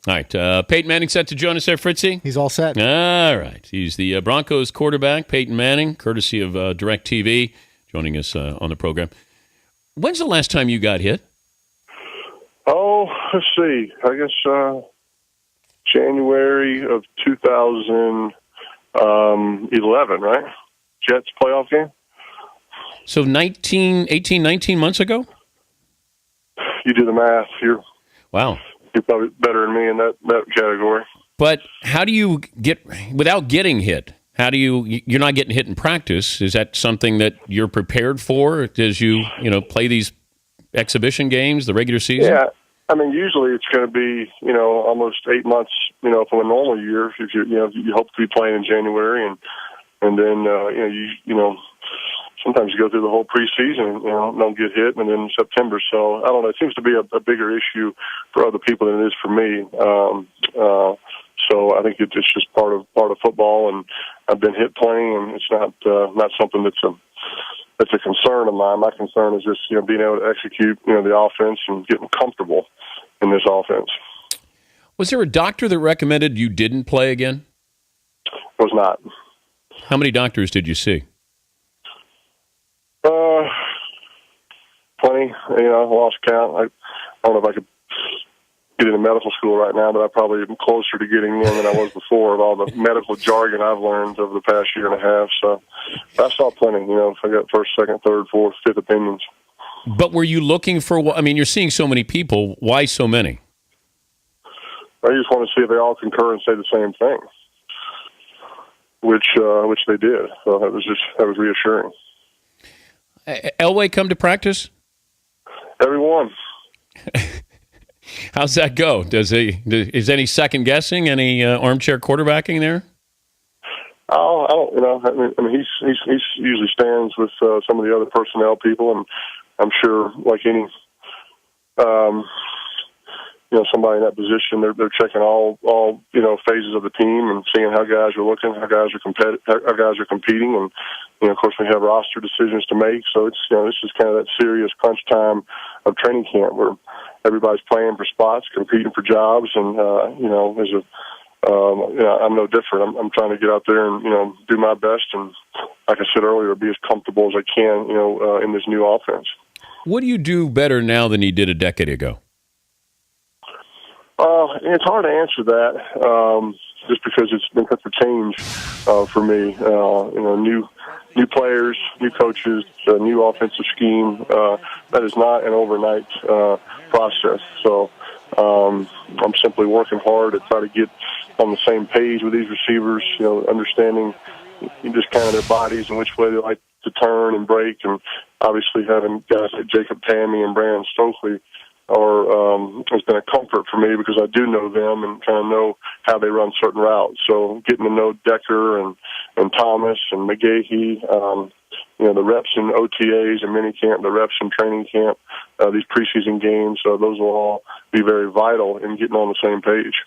All right. Peyton Manning set to join us there, Fritzy? He's all set. All right. He's the Broncos quarterback, Peyton Manning, courtesy of DirectTV, joining us on the program. When's the last time you got hit? Oh, let's see. I guess January of 2011, right? Jets playoff game. So 18, 19 months ago? You do the math. You're probably better than me in that category. But how do you get, without getting hit, you're not getting hit in practice. Is that something that you're prepared for as you play these exhibition games, the regular season? Yeah. I mean, usually it's going to be, almost 8 months, from a normal year. If you hope to be playing in January and then, sometimes you go through the whole preseason and, don't get hit, and then in September. So I don't know. It seems to be a bigger issue for other people than it is for me. So I think it's just part of football, and I've been hit playing, and it's not something that's a concern of mine. My concern is just being able to execute the offense and getting comfortable in this offense. Was there a doctor that recommended you didn't play again? Was not. How many doctors did you see? Plenty. I lost count. I don't know if I could get into medical school right now, but I probably am closer to getting in than I was before with all the medical jargon I've learned over the past year and a half. So I saw plenty. If I got first, second, third, fourth, fifth opinions. But were you looking for? I mean, you're seeing so many people. Why so many? I just want to see if they all concur and say the same thing, which they did. So that was reassuring. Elway come to practice? Everyone. How's that go? Is any second guessing? Any armchair quarterbacking there? Oh, I don't. I mean, he usually stands with some of the other personnel people, and I'm sure, like any, somebody in that position, they're checking all phases of the team and seeing how guys are looking, how guys are competing, and of course we have roster decisions to make. So it's this is kind of that serious crunch time of training camp where everybody's playing for spots, competing for jobs, and I'm no different. I'm trying to get out there and do my best, and like I said earlier, be as comfortable as I can in this new offense. What do you do better now than you did a decade ago? It's hard to answer that, just because it's been such a change for me. New players, new coaches, new offensive scheme. That is not an overnight process. So I'm simply working hard to try to get on the same page with these receivers. Understanding just kind of their bodies and which way they like to turn and break, and obviously having guys like Jacob Tammy and Brandon Stokely has been a comfort for me because I do know them and kind of know how they run certain routes. So getting to know Decker and Thomas and McGahee, the reps in OTAs and minicamp, the reps in training camp, these preseason games, those will all be very vital in getting on the same page.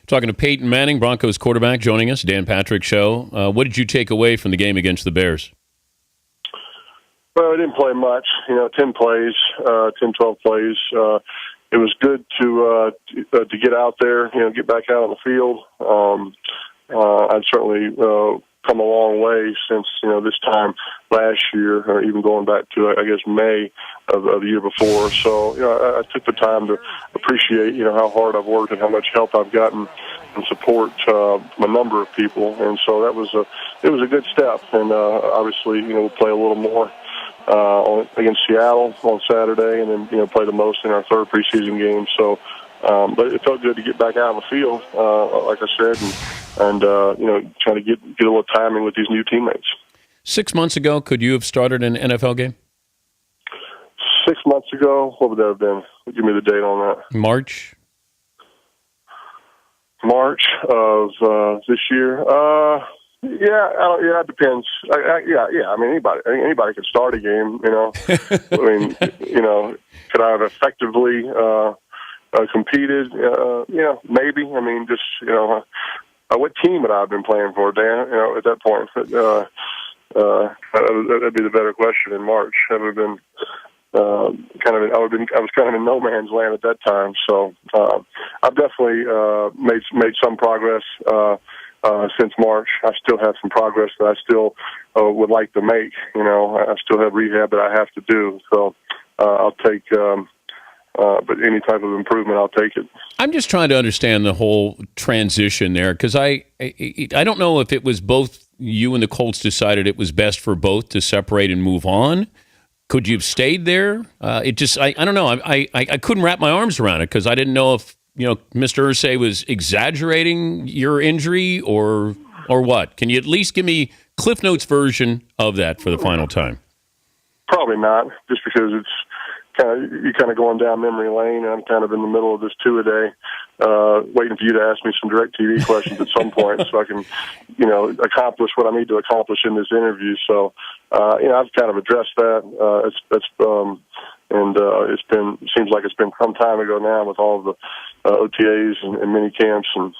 Talking to Peyton Manning, Broncos quarterback, joining us, Dan Patrick Show. What did you take away from the game against the Bears? Well, I didn't play much, 10 plays, 10, 12 plays. It was good to get out there, get back out on the field. I'd certainly come a long way since, this time last year, or even going back to, I guess, May of the year before. So, I took the time to appreciate, how hard I've worked and how much help I've gotten and support a number of people. And so it was a good step. And obviously, we'll play a little more against Seattle on Saturday, and then play the most in our third preseason game. So, but it felt good to get back out on the field, like I said, and try to get a little timing with these new teammates. 6 months ago, could you have started an NFL game? 6 months ago, what would that have been? Give me the date on that. March of this year. Yeah, it depends. I mean, anybody could start a game. I mean, could I have effectively competed? Maybe. I mean, just what team would I have been playing for, Dan? At that point, that'd be the better question in March. That would have been I was kind of in no man's land at that time. So I I've definitely made some progress since March. I still have some progress that I still would like to make. I still have rehab that I have to do. So I'll take, but any type of improvement, I'll take it. I'm just trying to understand the whole transition there, because I don't know if it was both you and the Colts decided it was best for both to separate and move on. Could you have stayed there? I don't know. I couldn't wrap my arms around it because I didn't know if Mr. Irsay was exaggerating your injury or what. Can you at least give me Cliff Notes version of that for the final time? Probably not, just because it's kind of going down memory lane, and I'm kind of in the middle of this two-a-day, waiting for you to ask me some Directv questions at some point so I can, accomplish what I need to accomplish in this interview. So, I've kind of addressed that. It seems like it's been some time ago now with all of the OTAs and mini camps and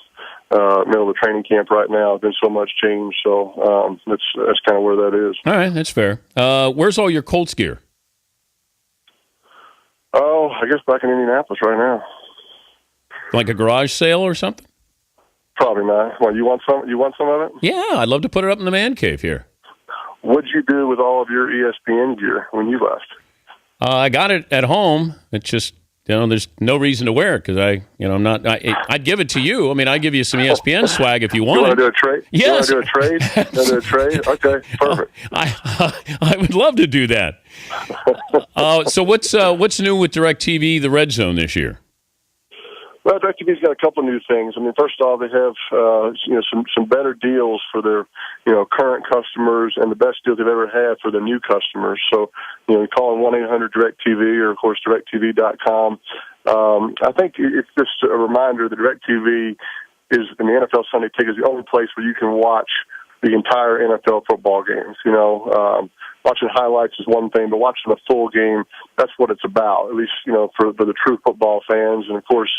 middle of the training camp right now. There's been so much change, so that's kind of where that is. All right, that's fair. Where's all your Colts gear? Oh, I guess back in Indianapolis right now. Like a garage sale or something? Probably not. Well, you want some? You want some of it? Yeah, I'd love to put it up in the man cave here. What'd you do with all of your ESPN gear when you left? I got it at home. It's just there's no reason to wear it because I'm not. I'd give it to you. I mean, I'd give you some ESPN swag if you wanted. You want to do a trade? Yes. You want to do a trade? You want to do a trade? Okay, perfect. I would love to do that. So what's new with Directv, the Red Zone this year? Well, DirecTV's got a couple of new things. I mean, first off, they have some better deals for their current customers and the best deals they've ever had for their new customers. So you call 1-800-DIRECTV or of course directv.com. I think it's just a reminder that DirecTV is, in the NFL Sunday Ticket, is the only place where you can watch the entire NFL football games. Watching highlights is one thing, but watching the full game, that's what it's about, at least, for the true football fans. And, of course,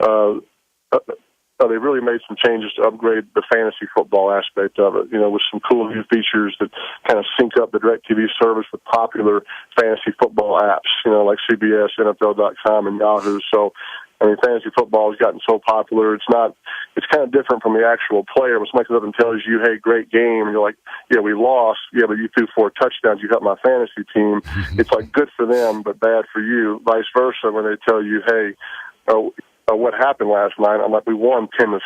they really made some changes to upgrade the fantasy football aspect of it, with some cool new features that kind of sync up the DirecTV service with popular fantasy football apps, like CBS, NFL.com, and Yahoo. So, I mean, fantasy football has gotten so popular. It's kind of different from the actual player. When somebody comes up and tells you, hey, great game, and you're like, yeah, we lost. Yeah, but you threw 4 touchdowns. You helped my fantasy team. It's like good for them, but bad for you. Vice versa, when they tell you, hey, what happened last night? I'm like, we won 10-7.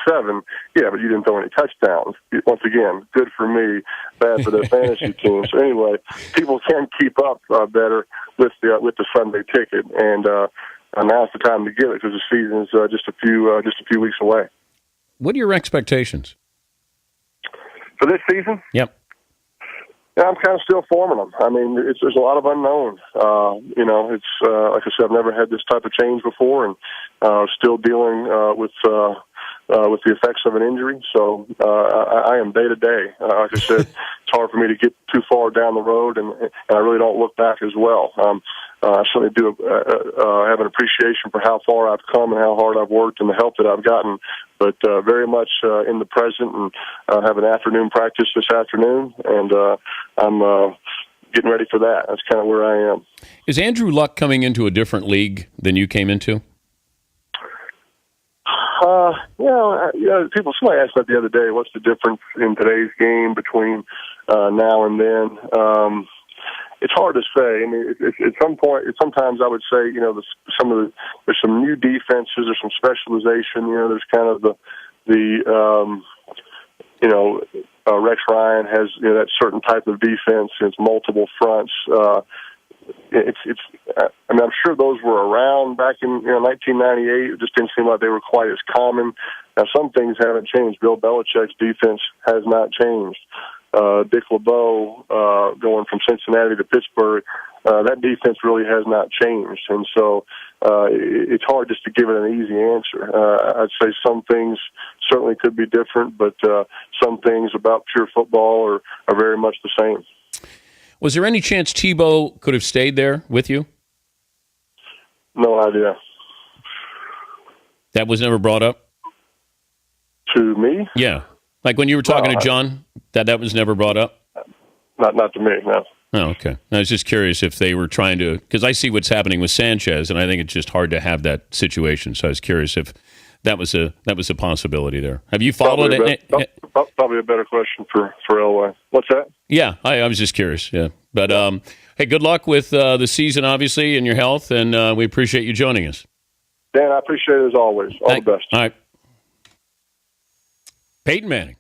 Yeah, but you didn't throw any touchdowns. Once again, good for me, bad for their fantasy team. So anyway, people can keep up better with the Sunday Ticket, and now's the time to get it because the season's just a few weeks away. What are your expectations for this season? Yep. Yeah, I'm kind of still forming them. I mean, there's a lot of unknown. It's like I said, I've never had this type of change before, and still dealing with the effects of an injury. So I am day to day. Like I said, it's hard for me to get too far down the road, and I really don't look back as well. I certainly do have an appreciation for how far I've come and how hard I've worked and the help that I've gotten, but very much in the present, and have an afternoon practice this afternoon, and I'm getting ready for that. That's kind of where I am. Is Andrew Luck coming into a different league than you came into? Somebody asked that the other day. What's the difference in today's game between now and then? It's hard to say. I mean, at some point, sometimes I would say, there's some new defenses, there's some specialization. There's kind of Rex Ryan has that certain type of defense. It's multiple fronts. I'm sure those were around back in 1998. It just didn't seem like they were quite as common. Now, some things haven't changed. Bill Belichick's defense has not changed. Dick LeBeau going from Cincinnati to Pittsburgh, that defense really has not changed. And so it's hard just to give it an easy answer. I'd say some things certainly could be different, but some things about pure football are very much the same. Was there any chance Tebow could have stayed there with you? No idea. That was never brought up? To me? Yeah. Like when you were talking to John, that was never brought up? Not to me, no. Oh, okay. I was just curious if they were trying to, because I see what's happening with Sanchez, and I think it's just hard to have that situation. So I was curious if that was a possibility there. Have you followed it? Probably a better question for Elway. What's that? Yeah, I was just curious. Yeah, but hey, good luck with the season, obviously, and your health, and we appreciate you joining us. Dan, I appreciate it as always. All the best. All right. Peyton Manning.